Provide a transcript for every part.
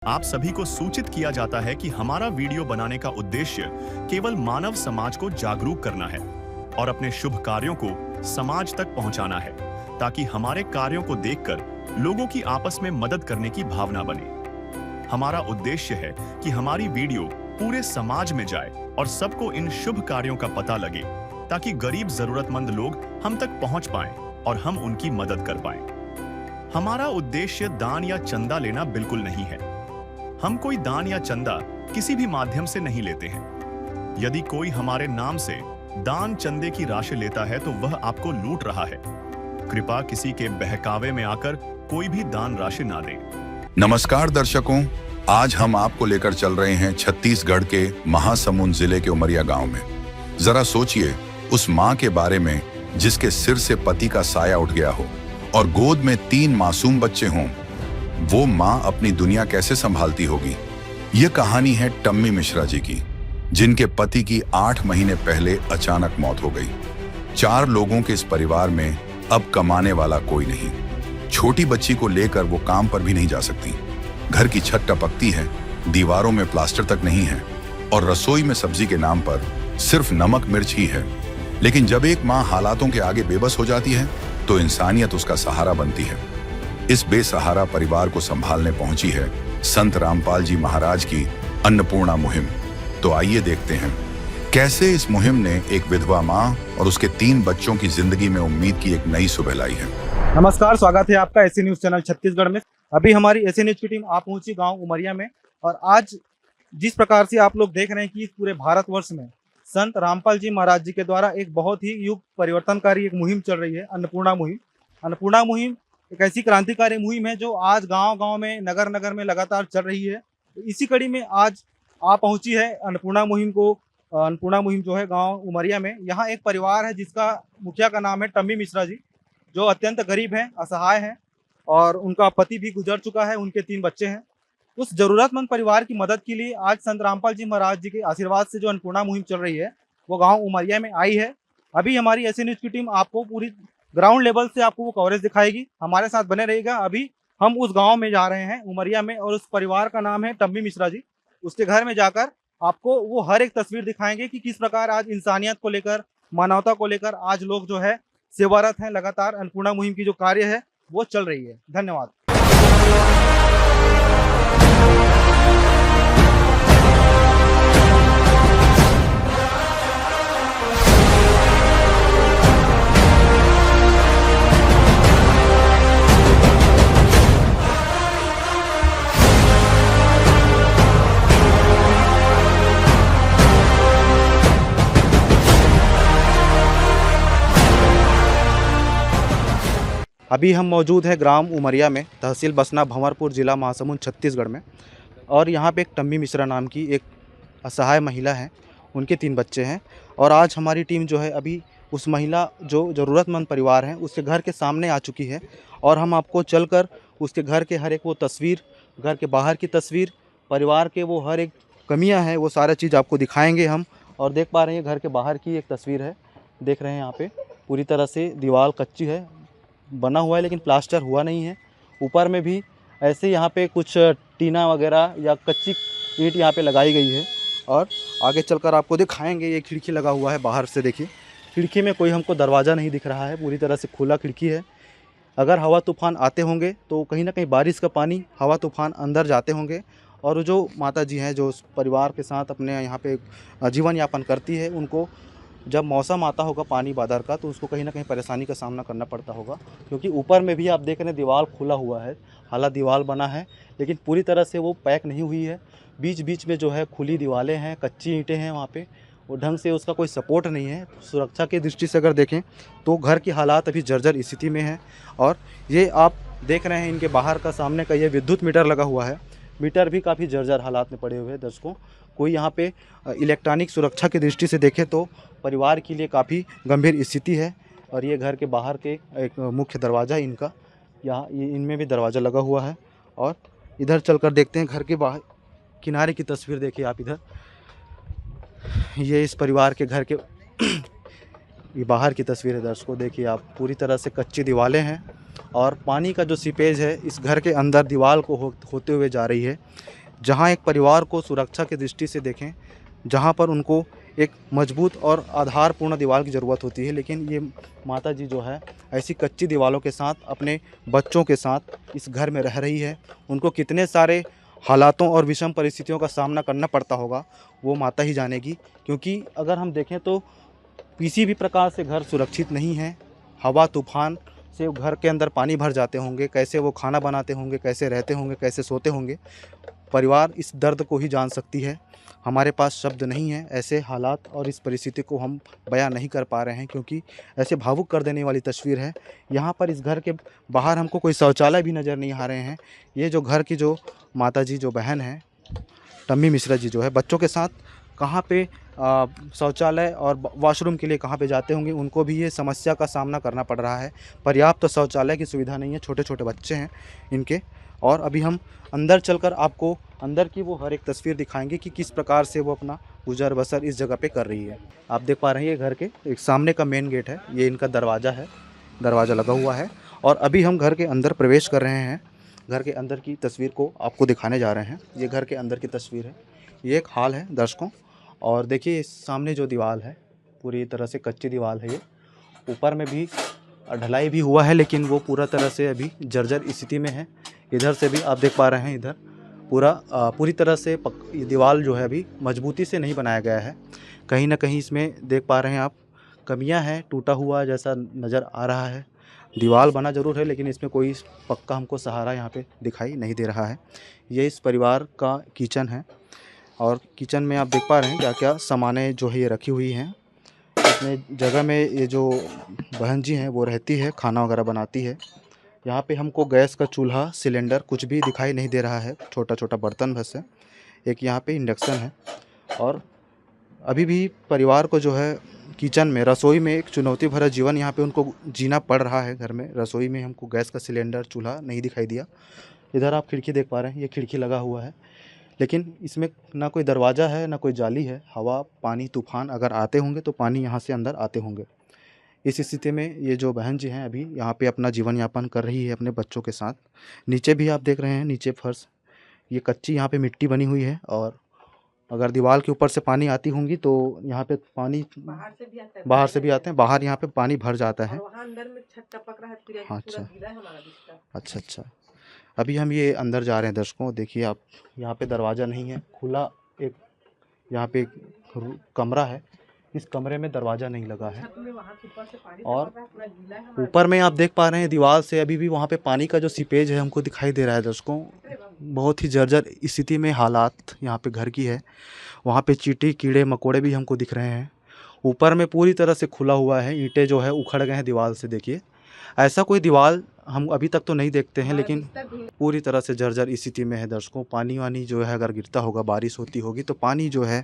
आप सभी को सूचित किया जाता है कि हमारा वीडियो बनाने का उद्देश्य केवल मानव समाज को जागरूक करना है और अपने शुभ कार्यों को समाज तक पहुंचाना है, ताकि हमारे कार्यों को देखकर लोगों की आपस में मदद करने की भावना बने। हमारा उद्देश्य है कि हमारी वीडियो पूरे समाज में जाए और सबको इन शुभ कार्यों का पता लगे, ताकि गरीब जरूरतमंद लोग हम तक पहुंच पाएं और हम उनकी मदद कर पाएं। हमारा उद्देश्य दान या चंदा लेना बिल्कुल नहीं है। हम कोई दान या चंदा किसी भी माध्यम से नहीं लेते हैं। यदि कोई हमारे नाम से दान चंदे की राशि लेता है तो वह आपको लूट रहा है। कृपया किसी के बहकावे में आकर कोई भी दान राशि ना दें। नमस्कार दर्शकों, आज हम आपको लेकर चल रहे हैं छत्तीसगढ़ के महासमुंद जिले के उमरिया गांव में। जरा सोचिए उस मां के बारे में जिसके सिर से पति का साया उठ गया हो और गोद में 3 मासूम बच्चे हों। वो मां अपनी दुनिया कैसे संभालती होगी। ये कहानी है टम्मी मिश्रा जी की, जिनके पति की 8 महीने पहले अचानक मौत हो गई। 4 लोगों के इस परिवार में अब कमाने वाला कोई नहीं। छोटी बच्ची को लेकर वो काम पर भी नहीं जा सकती। घर की छत टपकती है, दीवारों में प्लास्टर तक नहीं है और रसोई में सब्जी के नाम पर सिर्फ नमक मिर्च ही है। लेकिन जब एक मां हालातों के आगे बेबस हो जाती है तो इंसानियत उसका सहारा बनती है। इस बेसहारा परिवार को संभालने पहुंची है संत रामपाल जी महाराज की अन्नपूर्णा मुहिम। तो आइए देखते हैं कैसे इस मुहिम ने एक विधवा मां और उसके 3 बच्चों की जिंदगी में उम्मीद की एक नई सुबह लाई है। नमस्कार, स्वागत है आपका एसी न्यूज चैनल छत्तीसगढ़ में। अभी हमारी एसी न्यूज की टीम आ पहुंची गांव उमरिया में, और आज जिस प्रकार से आप लोग देख रहे हैं कि पूरे भारतवर्ष में संत रामपाल जी महाराज जी के द्वारा एक बहुत ही युग परिवर्तनकारी एक मुहिम चल रही है, अन्नपूर्णा मुहिम। अन्नपूर्णा मुहिम एक ऐसी क्रांतिकारी मुहिम है जो आज गांव-गांव में, नगर नगर में लगातार चल रही है। तो इसी कड़ी में आज आ पहुंची है अन्नपूर्णा मुहिम जो है गांव उमरिया में। यहाँ एक परिवार है जिसका मुखिया का नाम है टम्मी मिश्रा जी, जो अत्यंत गरीब हैं, असहाय हैं और उनका पति भी गुजर चुका है, उनके 3 बच्चे हैं। उस जरूरतमंद परिवार की मदद के लिए आज संत रामपाल जी महाराज जी के आशीर्वाद से जो अन्नपूर्णा मुहिम चल रही है वो गाँव उमरिया में आई है। अभी हमारी एसी न्यूज की टीम आपको पूरी ग्राउंड लेवल से आपको वो कवरेज दिखाएगी। हमारे साथ बने रहिएगा। अभी हम उस गांव में जा रहे हैं उमरिया में, और उस परिवार का नाम है टम्मी मिश्रा जी। उसके घर में जाकर आपको वो हर एक तस्वीर दिखाएंगे कि किस प्रकार आज इंसानियत को लेकर, मानवता को लेकर आज लोग जो है सेवारत हैं। लगातार अन्नपूर्णा मुहिम की जो कार्य है वो चल रही है। धन्यवाद। अभी हम मौजूद हैं ग्राम उमरिया में, तहसील बसना, भंवरपुर, जिला महासमुंद, छत्तीसगढ़ में। और यहाँ पे एक टम्मी मिश्रा नाम की एक असहाय महिला है, उनके 3 बच्चे हैं। और आज हमारी टीम जो है अभी उस महिला जो ज़रूरतमंद परिवार है उसके घर के सामने आ चुकी है, और हम आपको चलकर उसके घर के हर एक वो तस्वीर, घर के बाहर की तस्वीर, परिवार के वो हर एक कमियाँ हैं, वो सारा चीज़ आपको दिखाएँगे हम। और देख पा रहे हैं घर के बाहर की एक तस्वीर है, देख रहे हैं यहाँ पे पूरी तरह से दीवार कच्ची है, बना हुआ है लेकिन प्लास्टर हुआ नहीं है। ऊपर में भी ऐसे यहाँ पे कुछ टीना वगैरह या कच्ची ईंट यहाँ पे लगाई गई है। और आगे चलकर आपको दिखाएंगे, ये खिड़की लगा हुआ है बाहर से। देखिए खिड़की में कोई हमको दरवाज़ा नहीं दिख रहा है, पूरी तरह से खुला खिड़की है। अगर हवा तूफ़ान आते होंगे तो कहीं ना कहीं बारिश का पानी, हवा तूफ़ान अंदर जाते होंगे। और जो माता जी हैं जो उस परिवार के साथ अपने यहाँ पे जीवन यापन करती है, उनको जब मौसम आता होगा पानी बादल का तो उसको कहीं ना कहीं परेशानी का सामना करना पड़ता होगा। क्योंकि ऊपर में भी आप देख रहे हैं दीवार खुला हुआ है, हालांकि दीवार बना है लेकिन पूरी तरह से वो पैक नहीं हुई है। बीच बीच में जो है खुली दीवारें हैं, कच्ची ईंटें हैं, वहाँ पे वो ढंग से उसका कोई सपोर्ट नहीं है। सुरक्षा की दृष्टि से अगर देखें तो घर की हालात अभी जर्जर स्थिति में है। और ये आप देख रहे हैं इनके बाहर का सामने का ये विद्युत मीटर लगा हुआ है, मीटर भी काफ़ी जर्जर हालात में पड़े हुए हैं। दर्शकों, कोई यहाँ पे इलेक्ट्रॉनिक सुरक्षा की दृष्टि से देखें तो परिवार के लिए काफ़ी गंभीर स्थिति है। और ये घर के बाहर के एक मुख्य दरवाज़ा है इनका, यहाँ ये इनमें भी दरवाज़ा लगा हुआ है। और इधर चलकर देखते हैं घर के बाहर किनारे की तस्वीर। देखिए आप इधर, ये इस परिवार के घर के ये बाहर की तस्वीर है। दर्शकों देखिए आप, पूरी तरह से कच्ची दीवारें हैं और पानी का जो सीपेज है इस घर के अंदर दीवार को होते हुए जा रही है। जहाँ एक परिवार को सुरक्षा की दृष्टि से देखें, जहाँ पर उनको एक मजबूत और आधारपूर्ण दीवार की ज़रूरत होती है, लेकिन ये माता जी जो है ऐसी कच्ची दीवारों के साथ अपने बच्चों के साथ इस घर में रह रही है। उनको कितने सारे हालातों और विषम परिस्थितियों का सामना करना पड़ता होगा वो माता ही जानेगी, क्योंकि अगर हम देखें तो किसी भी प्रकार से घर सुरक्षित नहीं है। हवा तूफान से घर के अंदर पानी भर जाते होंगे, कैसे वो खाना बनाते होंगे, कैसे रहते होंगे, कैसे सोते होंगे। परिवार इस दर्द को ही जान सकती है। हमारे पास शब्द नहीं है, ऐसे हालात और इस परिस्थिति को हम बयां नहीं कर पा रहे हैं, क्योंकि ऐसे भावुक कर देने वाली तस्वीर है। यहाँ पर इस घर के बाहर हमको कोई शौचालय भी नज़र नहीं आ रहे हैं। ये जो घर की जो माता जी जो बहन है टम्मी मिश्रा जी जो है बच्चों के साथ कहाँ पे शौचालय और वॉशरूम के लिए कहाँ पे जाते होंगे, उनको भी ये समस्या का सामना करना पड़ रहा है। पर्याप्त शौचालय की सुविधा नहीं है, छोटे छोटे बच्चे हैं इनके। और अभी हम अंदर चलकर आपको अंदर की वो हर एक तस्वीर दिखाएंगे कि किस प्रकार से वो अपना गुजर बसर इस जगह पे कर रही है। आप देख पा रहे हैं ये घर के एक सामने का मेन गेट है, ये इनका दरवाज़ा है, दरवाज़ा लगा हुआ है। और अभी हम घर के अंदर प्रवेश कर रहे हैं। घर के अंदर की तस्वीर को आपको दिखाने जा रहे हैं। ये घर के अंदर की तस्वीर है। ये एक हॉल है दर्शकों, और देखिए सामने जो दीवार है पूरी तरह से कच्ची दीवार है। ये ऊपर में भी ढलाई भी हुआ है, लेकिन वो पूरा तरह से अभी जर्जर स्थिति में है। इधर से भी आप देख पा रहे हैं, इधर पूरी तरह से ये दीवार जो है अभी मजबूती से नहीं बनाया गया है। कहीं ना कहीं इसमें देख पा रहे हैं आप कमियां हैं, टूटा हुआ जैसा नज़र आ रहा है। दीवार बना ज़रूर है, लेकिन इसमें कोई पक्का हमको सहारा यहाँ पे दिखाई नहीं दे रहा है। ये इस परिवार का किचन है, और किचन में आप देख पा रहे हैं क्या क्या सामानें जो है ये रखी हुई हैं। इसमें जगह में ये जो बहन जी हैं वो रहती है, खाना वगैरह बनाती है। यहाँ पे हमको गैस का चूल्हा, सिलेंडर कुछ भी दिखाई नहीं दे रहा है, छोटा छोटा बर्तन बस है। एक यहाँ पे इंडक्शन है। और अभी भी परिवार को जो है किचन में, रसोई में एक चुनौती भरा जीवन यहाँ पे उनको जीना पड़ रहा है। घर में रसोई में हमको गैस का सिलेंडर, चूल्हा नहीं दिखाई दिया। इधर आप खिड़की देख पा रहे हैं, ये खिड़की लगा हुआ है, लेकिन इसमें ना कोई दरवाज़ा है ना कोई जाली है। हवा, पानी, तूफान अगर आते होंगे तो पानी यहाँ से अंदर आते होंगे। इस स्थिति में ये जो बहन जी हैं अभी यहाँ पे अपना जीवन यापन कर रही है अपने बच्चों के साथ। नीचे भी आप देख रहे हैं, नीचे फर्श ये कच्ची यहाँ पे मिट्टी बनी हुई है, और अगर दीवार के ऊपर से पानी आती होंगी तो यहाँ पे पानी बाहर से भी आते हैं, बाहर यहाँ पे पानी भर जाता है। वहाँ अंदर में छत टपक रहा है, पूरा हाँ, पूरा अच्छा गीला है हमारा बिस्तर। अच्छा। अभी हम ये अंदर जा रहे हैं दर्शकों। देखिए आप, यहाँ पे दरवाज़ा नहीं है, खुला एक यहाँ पे एक कमरा है। इस कमरे में दरवाज़ा नहीं लगा है। छत में वहाँ से ऊपर से पानी और टपक रहा है, पूरा गीला है हमारा ऊपर में आप देख पा रहे हैं दीवार से अभी भी वहाँ पे पानी का जो सीपेज है हमको दिखाई दे रहा है दर्शकों। बहुत ही जर्जर स्थिति में हालात यहाँ पे घर की है। वहाँ पे चींटी, कीड़े मकोड़े भी हमको दिख रहे हैं। ऊपर में पूरी तरह से खुला हुआ है, ईंटें जो है उखड़ गए हैं दीवार से। देखिए ऐसा कोई दीवार हम अभी तक तो नहीं देखते हैं, लेकिन पूरी तरह से जर्जर स्थिति में है दर्शकों। पानी वानी जो है अगर गिरता होगा, बारिश होती होगी तो पानी जो है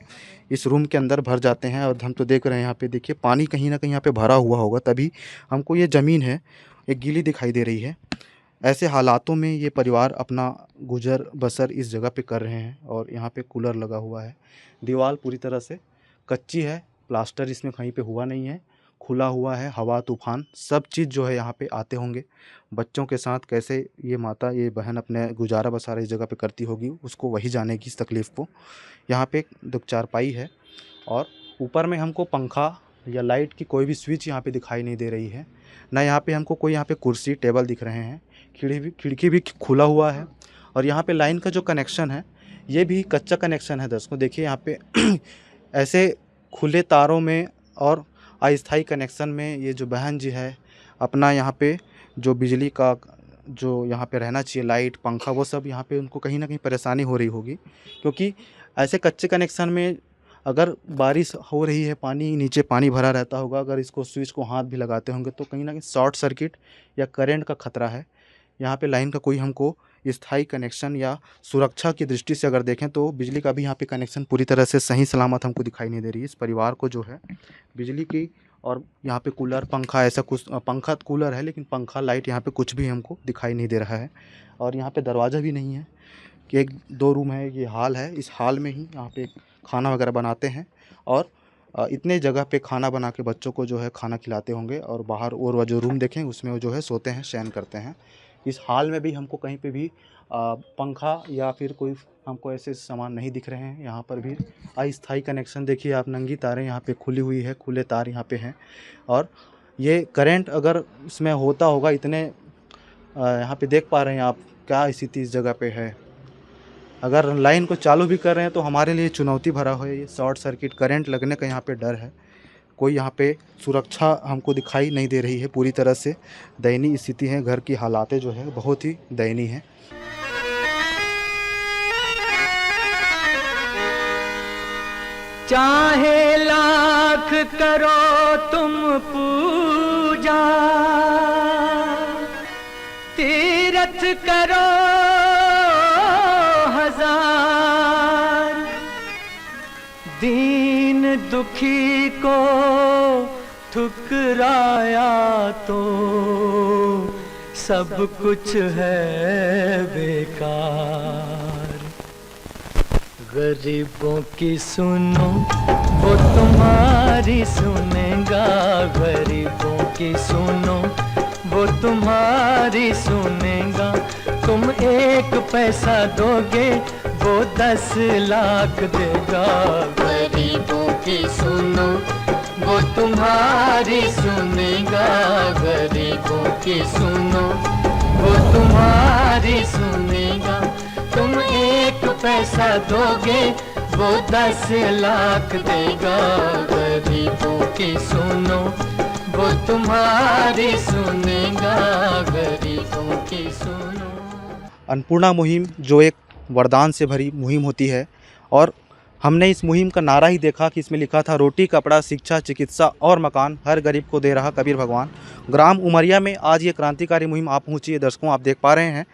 इस रूम के अंदर भर जाते हैं। और हम तो देख रहे हैं यहाँ पे, देखिए पानी कहीं ना कहीं यहाँ पे भरा हुआ होगा, तभी हमको ये ज़मीन है एक गीली दिखाई दे रही है। ऐसे हालातों में ये परिवार अपना गुजर बसर इस जगह पे कर रहे हैं। और यहाँ पे कूलर लगा हुआ है। दीवार पूरी तरह से कच्ची है, प्लास्टर इसमें कहीं पे हुआ नहीं है, खुला हुआ है। हवा, तूफान सब चीज़ जो है यहाँ पे आते होंगे। बच्चों के साथ कैसे ये माता, ये बहन अपने गुजारा बसारा इस जगह पे करती होगी, उसको वही जानेगी इस तकलीफ़ को। यहाँ पे एक दो चारपाई है, और ऊपर में हमको पंखा या लाइट की कोई भी स्विच यहाँ पे दिखाई नहीं दे रही है। ना यहाँ पे हमको कोई यहाँ पे कुर्सी टेबल दिख रहे हैं। खिड़की भी खुला हुआ है। और यहाँ पे लाइन का जो कनेक्शन है ये भी कच्चा कनेक्शन है दोस्तों। देखिए यहाँ पे ऐसे खुले तारों में और अस्थायी कनेक्शन में ये जो बहन जी है अपना यहाँ पे जो बिजली का जो यहाँ पे रहना चाहिए, लाइट, पंखा, वो सब यहाँ पे उनको कहीं ना कहीं परेशानी हो रही होगी। क्योंकि ऐसे कच्चे कनेक्शन में अगर बारिश हो रही है, पानी नीचे पानी भरा रहता होगा, अगर इसको स्विच को हाथ भी लगाते होंगे तो कहीं ना कहीं शॉर्ट सर्किट या करंट का खतरा है। यहाँ पे लाइन का कोई हमको स्थायी कनेक्शन या सुरक्षा की दृष्टि से अगर देखें तो बिजली का भी यहाँ पे कनेक्शन पूरी तरह से सही सलामत हमको दिखाई नहीं दे रही है। इस परिवार को जो है बिजली की और यहाँ पे कूलर, पंखा, ऐसा कुछ, पंखा कूलर है लेकिन पंखा, लाइट यहाँ पे कुछ भी हमको दिखाई नहीं दे रहा है। और यहाँ पे दरवाज़ा भी नहीं है कि एक दो रूम है, ये हॉल है, इस हॉल में ही यहाँ पे खाना वगैरह बनाते हैं। और इतने जगह पे खाना बना के बच्चों को जो है खाना खिलाते होंगे, और बाहर और वह जो रूम देखें उसमें वो जो है सोते हैं, शयन करते हैं। इस हाल में भी हमको कहीं पे भी पंखा या फिर कोई हमको ऐसे सामान नहीं दिख रहे हैं। यहाँ पर भी अस्थायी कनेक्शन देखिए आप, नंगी तारें यहाँ पे खुली हुई है, खुले तार यहाँ पे हैं। और ये करंट अगर इसमें होता होगा, इतने यहाँ पे देख पा रहे हैं आप क्या स्थिति इस जगह पे है। अगर लाइन को चालू भी कर रहे हैं तो हमारे लिए चुनौती भरा है। ये शॉर्ट सर्किट करंट लगने का यहाँ पे डर है। कोई यहाँ पे सुरक्षा हमको दिखाई नहीं दे रही है। पूरी तरह से दयनीय स्थिति है, घर की हालातें जो है बहुत ही दयनीय हैं। चाहे लाख करो तुम पूजा, तीरथ करो हजार, दीन दुखी को ठुकराया तो सब कुछ है बेकार। गरीबों की सुनो वो तुम्हारी सुनेगा, गरीबों की सुनो वो तुम्हारी सुनेगा। तुम 1 पैसा दोगे वो 10 लाख देगा। गरीबों की सुनो वो तुम्हारी सुनेगा, गरीबों की सुनो वो तुम्हारी सुनेगा। तुम 1 पैसा दोगे वो 10 लाख देगा। गरीबों की सुनो वो तुम्हारी सुनेगा, गरीबों की सुनो। अन्नपूर्णा मुहिम जो एक वरदान से भरी मुहिम होती है, और हमने इस मुहिम का नारा ही देखा कि इसमें लिखा था रोटी कपड़ा शिक्षा चिकित्सा और मकान हर गरीब को दे रहा कबीर भगवान। ग्राम उमरिया में आज ये क्रांतिकारी मुहिम आप पहुंची है। दर्शकों आप देख पा रहे हैं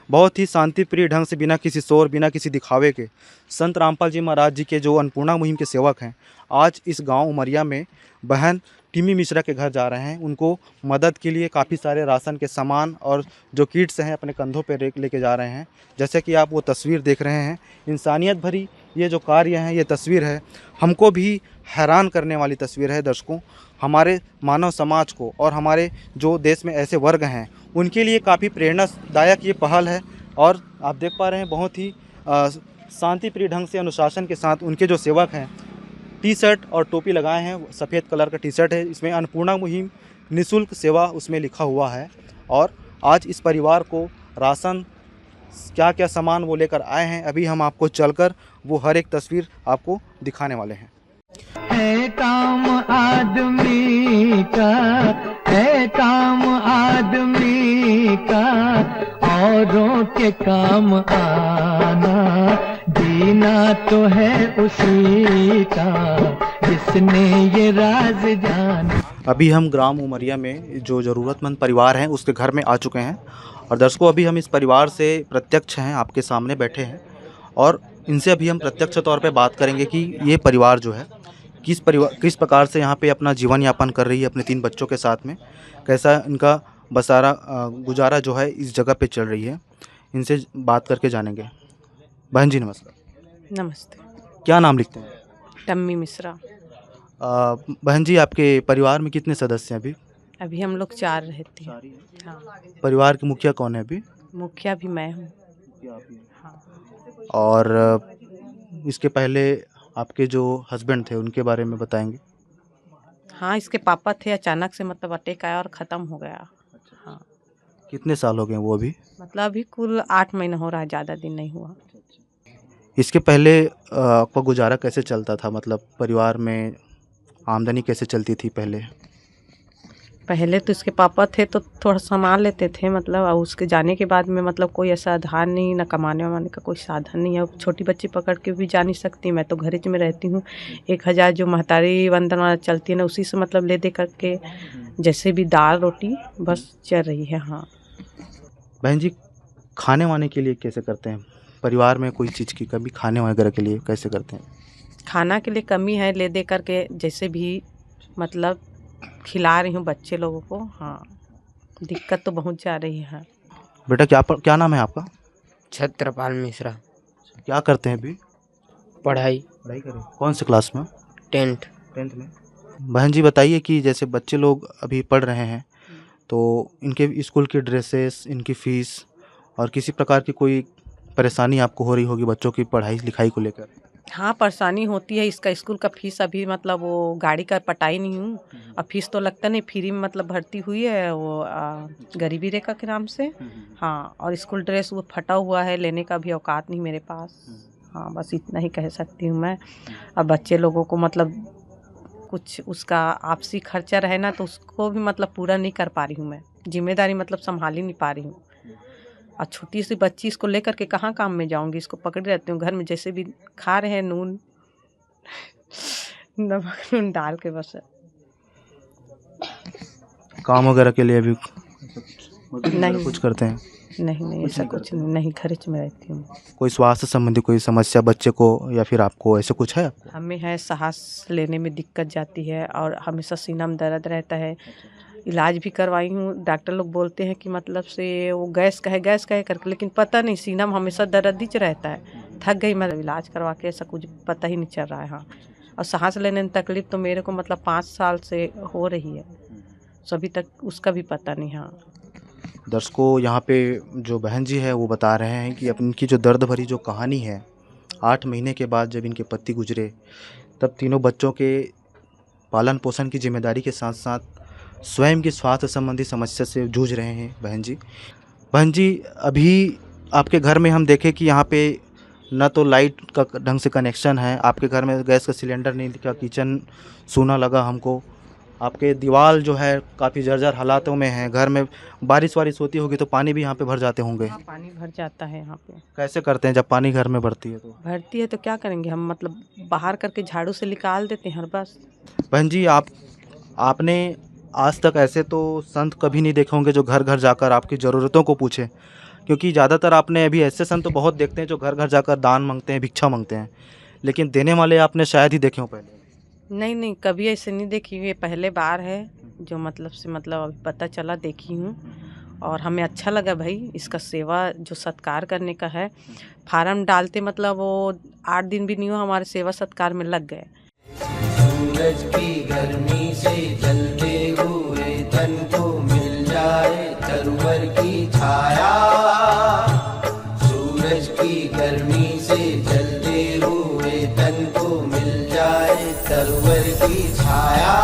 बहुत ही शांतिप्रिय ढंग से, बिना किसी शोर बिना किसी दिखावे के, संत रामपाल जी महाराज जी के जो अन्नपूर्णा मुहिम के सेवक हैं, आज इस गांव उमरिया में बहन टिम्मी मिश्रा के घर जा रहे हैं। उनको मदद के लिए काफ़ी सारे राशन के सामान और जो किट्स हैं अपने कंधों पर लेके जा रहे हैं। जैसे कि आप वो तस्वीर देख रहे हैं, इंसानियत भरी ये जो कार्य है, ये तस्वीर है, हमको भी हैरान करने वाली तस्वीर है। दर्शकों, हमारे मानव समाज को और हमारे जो देश में ऐसे वर्ग हैं उनके लिए काफ़ी प्रेरणादायक ये पहल है। और आप देख पा रहे हैं बहुत ही शांतिप्रिय ढंग से, अनुशासन के साथ उनके जो सेवक हैं टी शर्ट और टोपी लगाए हैं। सफ़ेद कलर का टी शर्ट है, इसमें अन्नपूर्णा मुहिम निःशुल्क सेवा उसमें लिखा हुआ है। और आज इस परिवार को राशन क्या क्या सामान वो लेकर आए हैं, अभी हम आपको चलकर वो हर एक तस्वीर आपको दिखाने वाले हैं। है काम आदमी का, है काम आदमी का, औरों के काम आना, जीना तो है उसी का जिसने ये राज जाना। अभी हम ग्राम उमरिया में जो ज़रूरतमंद परिवार हैं उसके घर में आ चुके हैं। और दर्शकों, अभी हम इस परिवार से प्रत्यक्ष हैं, आपके सामने बैठे हैं, और इनसे अभी हम प्रत्यक्ष तौर पे बात करेंगे कि ये परिवार जो है किस प्रकार से यहाँ पे अपना जीवन यापन कर रही है अपने 3 बच्चों के साथ में, कैसा इनका बसारा गुजारा जो है इस जगह पे चल रही है। इनसे बात करके जानेंगे। बहन जी नमस्कार। नमस्ते। क्या नाम लिखते हैं? टम्मी मिश्रा। बहन जी, आपके परिवार में कितने सदस्य हैं अभी? अभी हम लोग 4 रहते हैं। हाँ। परिवार के मुखिया कौन है अभी? मुखिया भी मैं हूँ। हाँ। और इसके पहले आपके जो हस्बैंड थे उनके बारे में बताएंगे? हाँ, इसके पापा थे, अचानक से मतलब अटैक आया और ख़त्म हो गया। हाँ। कितने साल हो गए वो अभी? मतलब अभी कुल 8 महीना हो रहा है, ज़्यादा दिन नहीं हुआ। इसके पहले आपका गुजारा कैसे चलता था? मतलब परिवार में आमदनी कैसे चलती थी पहले? पहले तो इसके पापा थे तो थोड़ा संभाल लेते थे, मतलब, और उसके जाने के बाद में मतलब कोई ऐसा आधार नहीं, ना कमाने वाने का कोई साधन नहीं है। छोटी बच्ची पकड़ के भी जा नहीं सकती, मैं तो घर में रहती हूँ। 1000 जो महतारी वंदन वाला चलती है ना, उसी से मतलब ले दे करके जैसे भी दाल रोटी बस चल रही है। हाँ। बहन जी, खाने वाने के लिए कैसे करते हैं? परिवार में कोई चीज़ की कमी खाने वगैरह के लिए कैसे करते हैं? खाना के लिए कमी है, ले दे करके जैसे भी मतलब खिला रही हूँ बच्चे लोगों को। हाँ, दिक्कत तो बहुत जा रही है। बेटा क्या नाम है आपका? छत्रपाल मिश्रा। क्या करते हैं अभी? पढ़ाई कर रहे हैं। कौन से क्लास में? 10th। 10th में। बहन जी बताइए कि जैसे बच्चे लोग अभी पढ़ रहे हैं तो इनके स्कूल की ड्रेसेस, इनकी फ़ीस और किसी प्रकार की कोई परेशानी आपको हो रही होगी बच्चों की पढ़ाई लिखाई को लेकर? हाँ, परेशानी होती है। इसका स्कूल का फीस अभी मतलब वो गाड़ी का पटाई नहीं हूँ। अब फीस तो लगता नहीं, फ्री में मतलब भर्ती हुई है वो गरीबी रेखा के नाम से। हाँ, और स्कूल ड्रेस वो फटा हुआ है, लेने का भी औकात नहीं मेरे पास। हाँ, बस इतना ही कह सकती हूँ मैं। अब बच्चे लोगों को मतलब कुछ उसका आपसी खर्चा रहे ना, तो उसको भी मतलब पूरा नहीं कर पा रही हूँ मैं। जिम्मेदारी मतलब संभाल ही नहीं पा रही हूँ। और छोटी सी बच्ची, इसको लेकर के कहाँ काम में जाऊंगी? इसको पकड़े रहती हूँ घर में, जैसे भी खा रहे हैं नून नमक नून डाल के बस। काम वगैरह के लिए भी नहीं कुछ करते हैं? नहीं, ऐसा कुछ नहीं, घर में रहती हूँ। कोई स्वास्थ्य संबंधी कोई समस्या बच्चे को या फिर आपको, ऐसे कुछ है आपको? हमें है सांस लेने में दिक्कत जाती है और हमेशा सीना में दर्द रहता है। इलाज भी करवाई हूँ, डॉक्टर लोग बोलते हैं कि मतलब से वो गैस का है करके, लेकिन पता नहीं, सीना में हमेशा दर्द ही रहता है। थक गई मैं इलाज करवा के, ऐसा कुछ पता ही नहीं चल रहा है। हाँ, और सांस लेने में तकलीफ तो मेरे को मतलब 5 साल से हो रही है, सो अभी तक उसका भी पता नहीं। हाँ, दर्शकों, यहाँ पे जो बहन जी है वो बता रहे हैं कि अब इनकी जो दर्द भरी जो कहानी है, 8 महीने के बाद जब इनके पति गुजरे, तब तीनों बच्चों के पालन पोषण की जिम्मेदारी के साथ साथ स्वयं की स्वास्थ्य संबंधी समस्या से जूझ रहे हैं बहन जी, अभी आपके घर में हम देखें कि यहाँ पे न तो लाइट का ढंग से कनेक्शन है, आपके घर में गैस का सिलेंडर नहीं दिखा, किचन सूना लगा हमको, आपके दीवार जो है काफ़ी जर्जर हालातों में है, घर में बारिश वारिश होती होगी तो पानी भी यहाँ पे भर जाते होंगे। हाँ, पानी भर जाता है यहाँ पे। कैसे करते हैं जब पानी घर में भरती है तो? भरती है तो क्या करेंगे हम, मतलब बाहर करके झाड़ू से निकाल देते हैं बस। बहन जी, आपने आज तक ऐसे तो संत कभी नहीं देखे होंगे जो घर घर जाकर आपकी ज़रूरतों को पूछें, क्योंकि ज़्यादातर आपने अभी ऐसे संत तो बहुत देखते हैं जो घर घर जाकर दान मांगते हैं, भिक्षा मांगते हैं, लेकिन देने वाले आपने शायद ही देखे हो पहले। नहीं, कभी ऐसे नहीं देखी हुई, ये पहले बार है जो मतलब अभी पता चला, देखी हूँ और हमें अच्छा लगा भाई। इसका सेवा जो सत्कार करने का है, फार्म डालते मतलब वो 8 दिन भी नहीं हुआ, हमारे सेवा सत्कार में लग गए। सूरज की गर्मी से जलते हुए तन को मिल जाए तरवर की छाया, सूरज की गर्मी से जलते हुए तन को मिल जाए तरवर की छाया,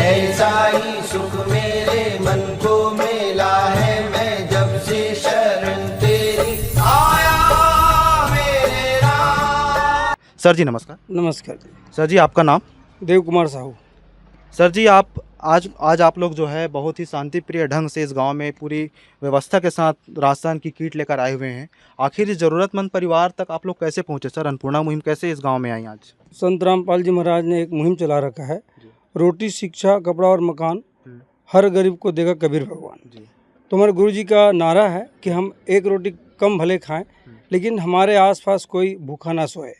ऐसा ही सुख मेरे मन को मिला है, मैं जब से शरण तेरी आया मेरे राम। सर जी नमस्कार। नमस्कार जी। सर जी, आपका नाम? देव कुमार साहू। सर जी, आप आज आप लोग जो है बहुत ही शांतिप्रिय ढंग से इस गांव में पूरी व्यवस्था के साथ राशन की किट लेकर आए हुए हैं। आखिर इस ज़रूरतमंद परिवार तक आप लोग कैसे पहुंचे सर? अन्नपूर्णा मुहिम कैसे इस गांव में आई आज? संत रामपाल जी महाराज ने एक मुहिम चला रखा है, रोटी शिक्षा कपड़ा और मकान, हर गरीब को देगा कबीर भगवान। तो हमारे गुरु जी का नारा है कि हम एक रोटी कम भले खाएं, लेकिन हमारे आसपास कोई भूखा ना सोए।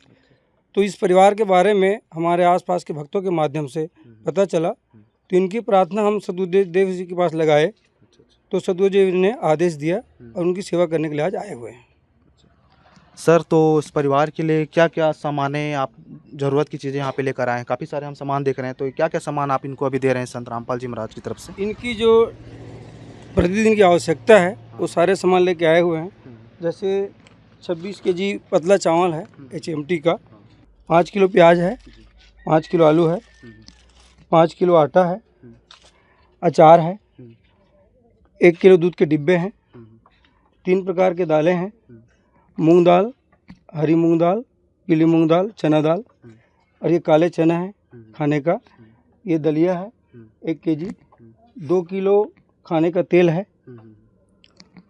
तो इस परिवार के बारे में हमारे आसपास के भक्तों के माध्यम से पता चला, तो इनकी प्रार्थना हम सदगुरुदेव देव जी के पास लगाए, तो सदगुरुदेव ने आदेश दिया और उनकी सेवा करने के लिए आज आए हुए हैं। सर, तो इस परिवार के लिए क्या क्या सामान आप ज़रूरत की चीज़ें यहाँ पे लेकर आए हैं? काफ़ी सारे हम सामान देख रहे हैं, तो क्या क्या सामान आप इनको अभी दे रहे हैं संत रामपाल जी महाराज की तरफ से? इनकी जो प्रतिदिन की आवश्यकता है वो सारे सामान लेके आए हुए हैं। जैसे 26 kg पतला चावल है HMT का, 5 किलो प्याज है, 5 किलो आलू है, 5 किलो आटा है, अचार है, 1 किलो दूध के डिब्बे हैं, 3 प्रकार के दालें हैं, मूंग दाल, हरी मूंग दाल, पीली मूंग दाल, चना दाल, और ये काले चना है खाने का, ये दलिया है 1 kg, 2 किलो खाने का तेल है,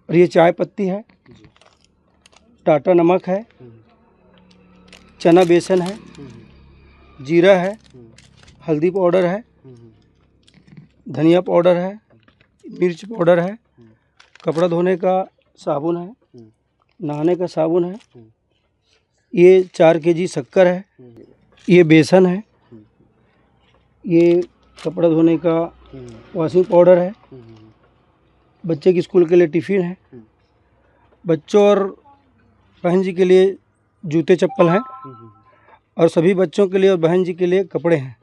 और ये चाय पत्ती है, टाटा नमक है, चना बेसन है, जीरा है, हल्दी पाउडर है, धनिया पाउडर है, मिर्च पाउडर है, कपड़ा धोने का साबुन है, नहाने का साबुन है, ये 4 kg शक्कर है, ये बेसन है, ये कपड़ा धोने का वॉशिंग पाउडर है, बच्चे की स्कूल के लिए टिफ़िन है, बच्चों और बहन जी के लिए जूते चप्पल हैं, और सभी बच्चों के लिए और बहन जी के लिए कपड़े हैं।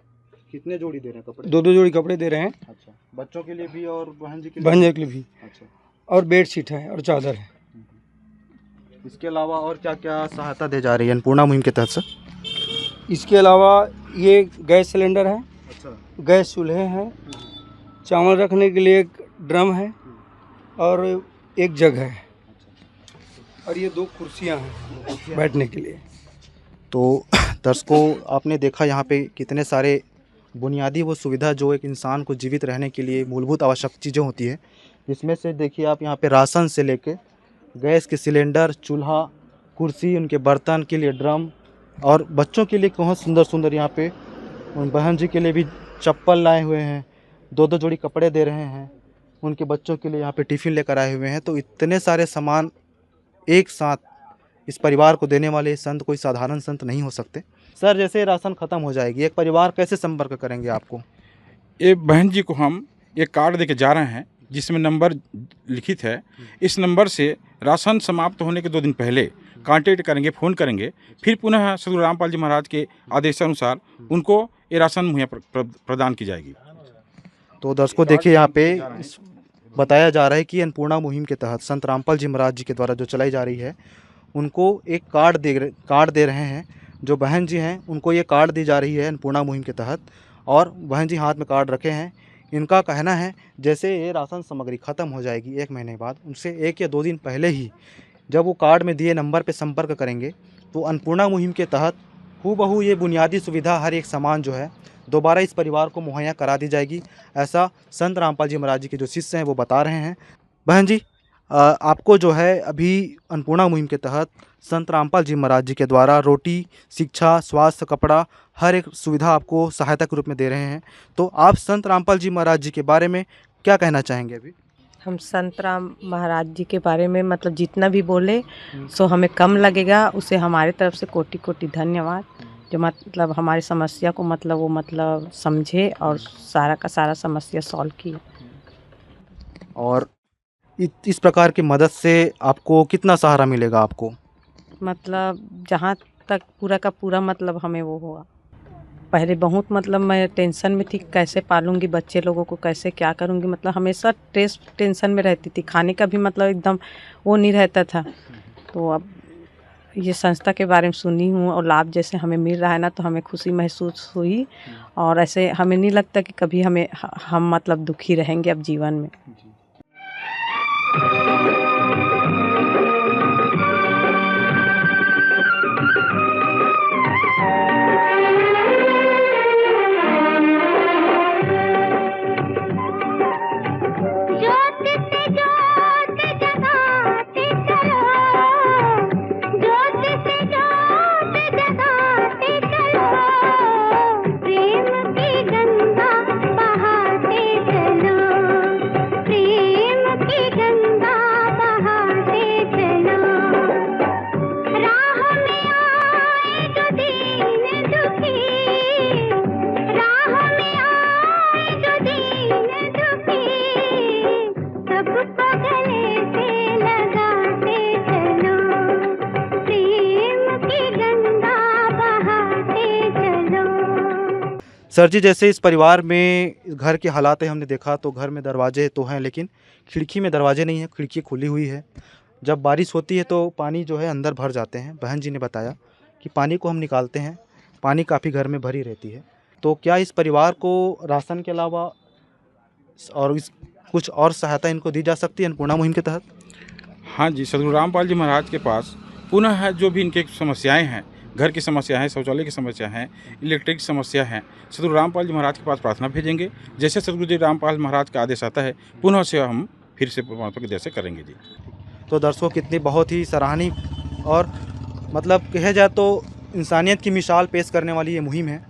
कितने जोड़ी दे रहे हैं कपड़े? 2-2 जोड़ी कपड़े दे रहे हैं। अच्छा, बच्चों के लिए भी और बहन जी के लिए? बहन जी के लिए भी। अच्छा, और बेडशीट है और चादर है। इसके अलावा और क्या क्या सहायता दी जा रही है अन्नपूर्णा मुहिम के तहत से? इसके अलावा ये गैस सिलेंडर है, अच्छा, गैस चूल्हे हैं, चावल रखने के लिए एक ड्रम है और एक जग है, और ये 2 कुर्सियां हैं बैठने के लिए। तो दर्शकों, आपने देखा यहाँ पे कितने सारे बुनियादी वो सुविधा जो एक इंसान को जीवित रहने के लिए मूलभूत आवश्यक चीज़ें होती है, जिसमें से देखिए आप यहाँ पे राशन से लेके गैस के सिलेंडर, चूल्हा, कुर्सी, उनके बर्तन के लिए ड्रम, और बच्चों के लिए बहुत सुंदर सुंदर यहाँ पे उन बहन जी के लिए भी चप्पल लाए हुए हैं, 2-2 जोड़ी कपड़े दे रहे हैं, उनके बच्चों के लिए यहाँ पे टिफ़िन लेकर आए हुए हैं। तो इतने सारे सामान एक साथ इस परिवार को देने वाले संत कोई साधारण संत नहीं हो सकते। सर, जैसे राशन ख़त्म हो जाएगी, एक परिवार कैसे संपर्क करेंगे आपको? ये बहन जी को हम एक कार्ड देके जा रहे हैं जिसमें नंबर लिखित है। इस नंबर से राशन समाप्त होने के 2 दिन पहले कांटेक्ट करेंगे, फ़ोन करेंगे, फिर पुनः सदगुरु रामपाल जी महाराज के आदेशानुसार उनको ये राशन मुहैया प्रदान की जाएगी। तो दर्शकों देखिए, यहाँ पे बताया जा रहा है कि अन्नपूर्णा मुहिम के तहत संत रामपाल जी महाराज जी के द्वारा जो चलाई जा रही है, उनको एक कार्ड दे रहे हैं। जो बहन जी हैं उनको ये कार्ड दी जा रही है अन्नपूर्णा मुहिम के तहत, और बहन जी हाथ में कार्ड रखे हैं। इनका कहना है जैसे ये राशन सामग्री ख़त्म हो जाएगी 1 महीने बाद, उनसे 1 या 2 दिन पहले ही जब वो कार्ड में दिए नंबर पे संपर्क करेंगे तो अन्नपूर्णा मुहिम के तहत हूबहू ये बुनियादी सुविधा, हर एक सामान जो है दोबारा इस परिवार को मुहैया करा दी जाएगी। ऐसा संत रामपाल जी महाराज जी के जो शिष्य हैं वो बता रहे हैं। बहन जी, आपको जो है अभी अन्नपूर्णा मुहिम के तहत संत रामपाल जी महाराज जी के द्वारा रोटी, शिक्षा, स्वास्थ्य, कपड़ा, हर एक सुविधा आपको सहायता के रूप में दे रहे हैं। तो आप संत रामपाल जी महाराज जी के बारे में क्या कहना चाहेंगे अभी? हम संत राम महाराज जी के बारे में मतलब जितना भी बोले सो हमें कम लगेगा। उसे हमारे तरफ से कोटि कोटि धन्यवाद, जो मतलब हमारी समस्या को मतलब वो मतलब समझे और सारा का सारा समस्या सॉल्व किए। और इस प्रकार की मदद से आपको कितना सहारा मिलेगा आपको? मतलब जहाँ तक पूरा का पूरा मतलब हमें वो होगा। पहले बहुत मतलब मैं टेंशन में थी, कैसे पालूंगी बच्चे लोगों को, कैसे क्या करूंगी, मतलब हमेशा टेंशन में रहती थी। खाने का भी मतलब एकदम वो नहीं रहता था। तो अब ये संस्था के बारे में सुनी हूँ और लाभ जैसे हमें मिल रहा है ना, तो हमें खुशी महसूस हुई। और ऐसे हमें नहीं लगता कि कभी हम मतलब दुखी रहेंगे अब जीवन में। सर जी, जैसे इस परिवार में इस घर के हालात है, हमने देखा तो घर में दरवाजे तो हैं लेकिन खिड़की में दरवाजे नहीं है, खिड़की खुली हुई है। जब बारिश होती है तो पानी जो है अंदर भर जाते हैं। बहन जी ने बताया कि पानी को हम निकालते हैं, पानी काफ़ी घर में भरी रहती है। तो क्या इस परिवार को राशन के अलावा और कुछ और सहायता इनको दी जा सकती है अन्नपूर्णा मुहिम के तहत? हाँ जी, सदगुरु रामपाल जी महाराज के पास पुनः जो भी इनके समस्याएं हैं, घर की समस्या है, शौचालय की समस्या है, इलेक्ट्रिक की समस्या है, सदगुरु रामपाल जी महाराज के पास प्रार्थना भेजेंगे। जैसे सदगुरु जी रामपाल महाराज का आदेश आता है, पुनः से हम फिर से परमात्मा के दया से करेंगे जी। तो दर्शकों, कितनी बहुत ही सराहनीय और मतलब कहा जाए तो इंसानियत की मिसाल पेश करने वाली ये मुहिम है।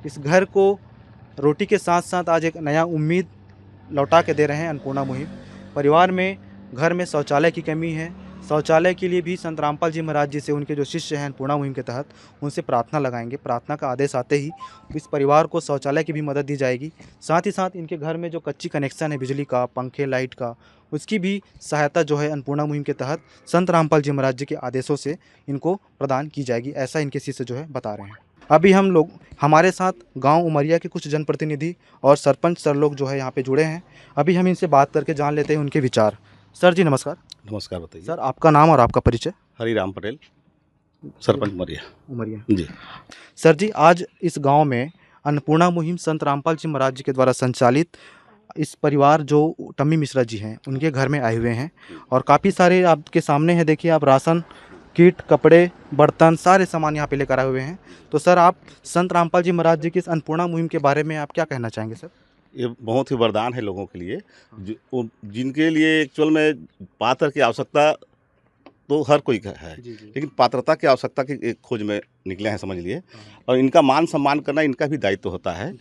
इस घर को रोटी के साथ साथ आज एक नया उम्मीद लौटा के दे रहे हैं अन्नपूर्णा मुहिम। परिवार में घर में शौचालय की कमी है, शौचालय के लिए भी संत रामपाल जी महाराज जी से उनके जो शिष्य हैं अन्नपूर्णा मुहिम के तहत उनसे प्रार्थना लगाएंगे। प्रार्थना का आदेश आते ही इस परिवार को शौचालय की भी मदद दी जाएगी। साथ ही साथ इनके घर में जो कच्ची कनेक्शन है बिजली का, पंखे, लाइट का, उसकी भी सहायता जो है अन्नपूर्णा मुहिम के तहत संत रामपाल जी महाराज जी के आदेशों से इनको प्रदान की जाएगी। ऐसा इनके शिष्य जो है बता रहे हैं। अभी हम लोग हमारे साथ गांव उमरिया के कुछ जनप्रतिनिधि और सरपंच सर लोग जो है यहाँ पे जुड़े हैं। अभी हम इनसे बात करके जान लेते हैं उनके विचार। सर जी नमस्कार। नमस्कार, बताइए। सर आपका नाम और आपका परिचय। हरिराम पटेल, सरपंच उमरिया जी। सर जी, आज इस गांव में अन्नपूर्णा मुहिम संत रामपाल जी महाराज जी के द्वारा संचालित इस परिवार जो टम्मी मिश्रा जी हैं उनके घर में आए हुए हैं और काफ़ी सारे आपके सामने हैं, देखिए आप राशन किट, कपड़े, बर्तन, सारे सामान यहाँ पे लेकर आए हुए हैं। तो सर आप संत रामपाल जी महाराज जी की इस अन्नपूर्णा मुहिम के बारे में आप क्या कहना चाहेंगे सर? ये बहुत ही वरदान है लोगों के लिए, जिनके लिए एक्चुअल में पात्र की आवश्यकता तो हर कोई है, लेकिन पात्रता की आवश्यकता की एक खोज में निकले हैं, समझ लिए। और इनका मान सम्मान करना इनका भी दायित्व होता है।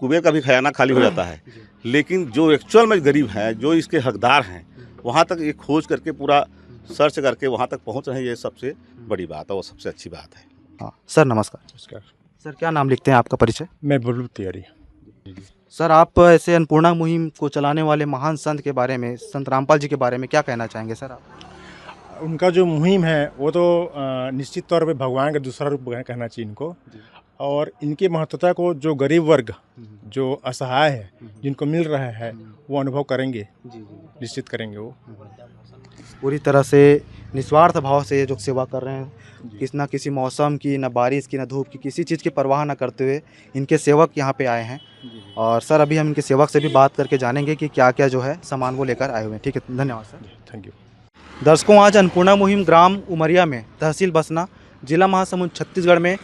कुबेर का भी खजाना खाली हो जाता है, लेकिन जो एक्चुअल में गरीब हैं, जो इसके हकदार हैं, वहाँ तक ये खोज करके पूरा सर्च करके वहाँ तक पहुँच रहे हैं, ये सबसे बड़ी बात है और सबसे अच्छी बात है। हाँ सर नमस्कार। नमस्कार सर क्या नाम लिखते हैं, आपका परिचय? मैं बुलबुल तिवारी। सर आप ऐसे अन्नपूर्णा मुहिम को चलाने वाले महान संत के बारे में, संत रामपाल जी के बारे में क्या कहना चाहेंगे सर आप? उनका जो मुहिम है वो तो निश्चित तौर पे भगवान का दूसरा रूप कहना चाहिए इनको। और इनकी महत्वता को जो गरीब वर्ग, जो असहाय है, जिनको मिल रहा है, वो अनुभव करेंगे, निश्चित करेंगे। वो पूरी तरह से निस्वार्थ भाव से ये जो सेवा कर रहे हैं, किसी ना किसी मौसम की, ना बारिश की, ना धूप की, किसी चीज़ की परवाह ना करते हुए इनके सेवक यहाँ पे आए हैं। और सर अभी हम इनके सेवक से भी बात करके जानेंगे कि क्या क्या जो है सामान वो लेकर आए हुए हैं। ठीक है, धन्यवाद सर। Thank you. दर्शकों, आज अन्नपूर्णा मुहिम ग्राम उमरिया में, तहसील बसना, जिला महासमुंद, छत्तीसगढ़ में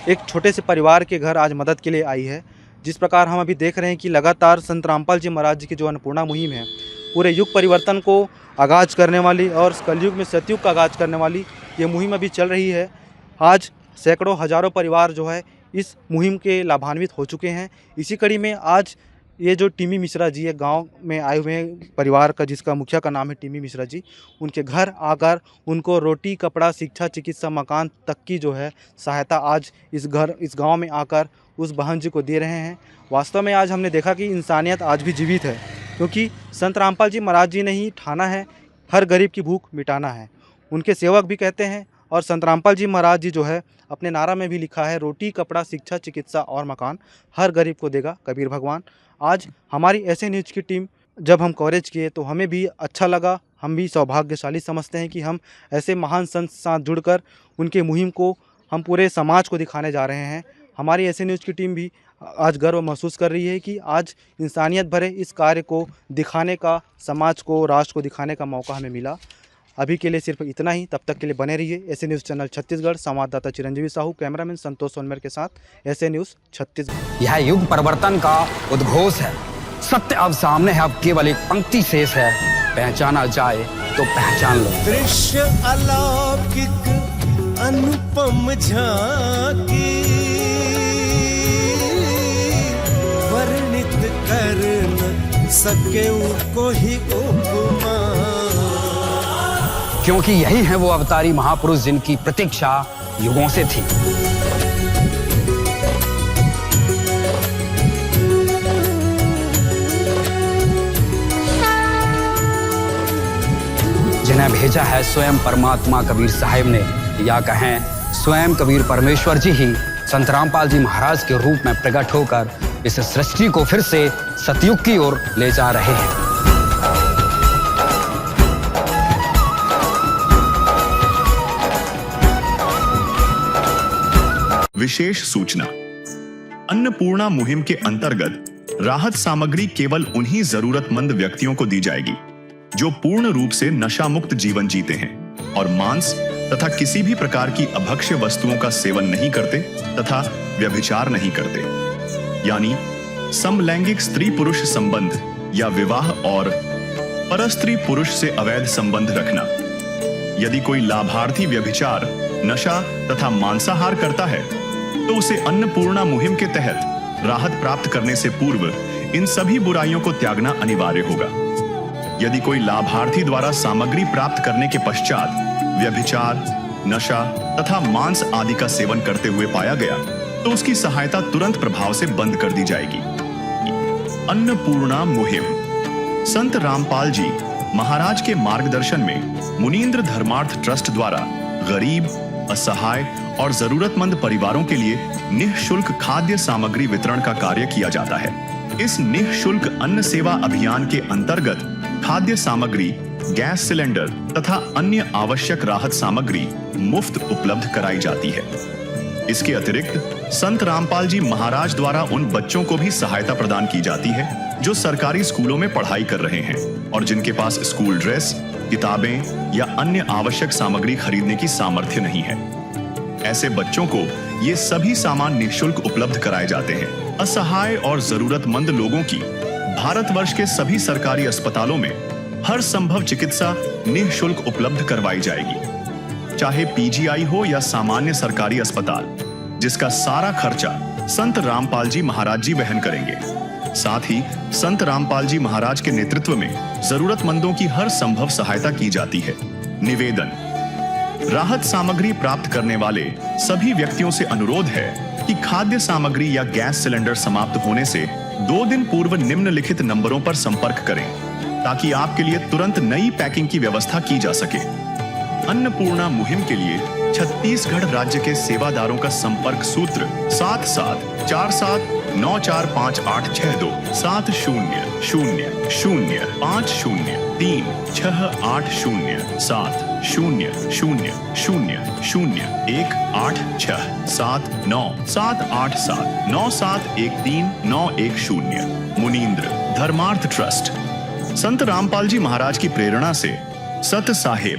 एक छोटे से परिवार के घर आज मदद के लिए आई है। जिस प्रकार हम अभी देख रहे हैं कि लगातार संत रामपाल जी महाराज जी की जो अन्नपूर्णा मुहिम है, पूरे युग परिवर्तन को आगाज़ करने वाली और कलयुग में सतयुग का आगाज़ करने वाली ये मुहिम अभी चल रही है। आज सैकड़ों हज़ारों परिवार जो है इस मुहिम के लाभान्वित हो चुके हैं। इसी कड़ी में आज ये जो टिम्मी मिश्रा जी है, गांव में आए हुए हैं परिवार का, जिसका मुखिया का नाम है टिम्मी मिश्रा जी, उनके घर आकर उनको रोटी, कपड़ा, शिक्षा, चिकित्सा, मकान तक की जो है सहायता आज इस गांव में आकर उस बहन जी को दे रहे हैं। वास्तव में आज हमने देखा कि इंसानियत आज भी जीवित है, क्योंकि संत रामपाल जी महाराज जी ने ही ठाना है हर गरीब की भूख मिटाना है। उनके सेवक भी कहते हैं, और संत रामपाल जी महाराज जी जो है अपने नारा में भी लिखा है, रोटी, कपड़ा, शिक्षा, चिकित्सा और मकान हर गरीब को देगा कबीर भगवान। आज हमारी ऐसे न्यूज़ की टीम जब हम कवरेज किए तो हमें भी अच्छा लगा, हम भी सौभाग्यशाली समझते हैं कि हम ऐसे महान संत साथ जुड़कर उनके मुहिम को हम पूरे समाज को दिखाने जा रहे हैं। हमारी ऐसे न्यूज़ की टीम भी आज गर्व महसूस कर रही है कि आज इंसानियत भरे इस कार्य को दिखाने का, समाज को, राष्ट्र को दिखाने का मौका हमें मिला। अभी के लिए सिर्फ इतना ही। तब तक के लिए बने रहिए ऐसे न्यूज़ चैनल छत्तीसगढ़। संवाददाता चिरंजीवी साहू, कैमरामैन संतोष सोनमेर के साथ ऐसे न्यूज़ छत्तीसगढ़। यह युग परिवर्तन का उद्घोष है। सत्य अब सामने है, अब केवल एक पंक्ति शेष है, पहचाना जाए तो पहचान लो। दृश्य अलौकिक अनुपम झांकी, वर्णित कर न सके कोई उपमा, क्योंकि यही है वो अवतारी महापुरुष जिनकी प्रतीक्षा युगों से थी। जिन्हें भेजा है स्वयं परमात्मा कबीर साहिब ने, या कहें स्वयं कबीर परमेश्वर जी ही संत रामपाल जी महाराज के रूप में प्रकट होकर इस सृष्टि को फिर से सतयुग की ओर ले जा रहे हैं। विशेष सूचना। अन्नपूर्णा मुहिम के अंतर्गत राहत सामग्री केवल उन्हीं जरूरतमंद व्यक्तियों को दी जाएगी जो पूर्ण रूप से नशा मुक्त जीवन जीते हैं और मांस तथा किसी भी प्रकार की अभक्ष्य वस्तुओं का सेवन नहीं करते तथा व्यभिचार नहीं करते, यानी समलैंगिक स्त्री पुरुष संबंध या विवाह और परस्त्री पुरुष से अवैध संबंध रखना। यदि कोई लाभार्थी व्यभिचार, नशा तथा मांसाहार करता है तो उसे अन्नपूर्णा मुहिम के तहत राहत प्राप्त करने से पूर्व इन सभी बुराइयों को त्यागना अनिवार्य होगा। यदि कोई लाभार्थी द्वारा सामग्री प्राप्त करने के पश्चात व्यभिचार, नशा तथा मांस आदि का सेवन करते हुए पाया गया तो उसकी सहायता तुरंत प्रभाव से बंद कर दी जाएगी। अन्नपूर्णा मुहिम संत रामपाल जी महाराज के मार्गदर्शन में मुनीन्द्र धर्मार्थ ट्रस्ट द्वारा गरीब, असहाय और जरूरतमंद परिवारों के लिए निःशुल्क खाद्य सामग्री वितरण का कार्य किया जाता है। इस निःशुल्क अन्न सेवा अभियान के अंतर्गत खाद्य सामग्री, गैस सिलेंडर तथा अन्य आवश्यक राहत सामग्री मुफ्त उपलब्ध कराई जाती है। इसके अतिरिक्त संत रामपाल जी महाराज द्वारा उन बच्चों को भी सहायता प्रदान की जाती है जो सरकारी स्कूलों में पढ़ाई कर रहे हैं और जिनके पास स्कूल ड्रेस, किताबें या अन्य आवश्यक सामग्री खरीदने की सामर्थ्य नहीं है। ऐसे बच्चों को ये सभी सामान निःशुल्क उपलब्ध कराए जाते हैं। असहाय और जरूरतमंद लोगों की भारतवर्ष के सभी सरकारी अस्पतालों में हर संभव चिकित्सा निःशुल्क उपलब्ध करवाई जाएगी, चाहे पीजीआई हो या सामान्य सरकारी अस्पताल, जिसका सारा खर्चा संत रामपाल जी महाराज जी वहन करेंगे। साथ ही संत रामपाल जी महाराज के नेतृत्व में जरूरतमंदों की हर संभव सहायता की जाती है। निवेदन: राहत सामग्री प्राप्त करने वाले सभी व्यक्तियों से अनुरोध है कि खाद्य सामग्री या गैस सिलेंडर समाप्त होने से 2 दिन पूर्व निम्नलिखित नंबरों पर संपर्क करें ताकि आपके लिए तुरंत नई पैकिंग की व्यवस्था की जा सके। अन्नपूर्णा मुहिम के लिए छत्तीसगढ़ राज्य के सेवादारों का संपर्क सूत्र 7747945862 7000800080001867978787 मुनींद्र धर्मार्थ ट्रस्ट। संत रामपाल जी महाराज की प्रेरणा से सत साहेब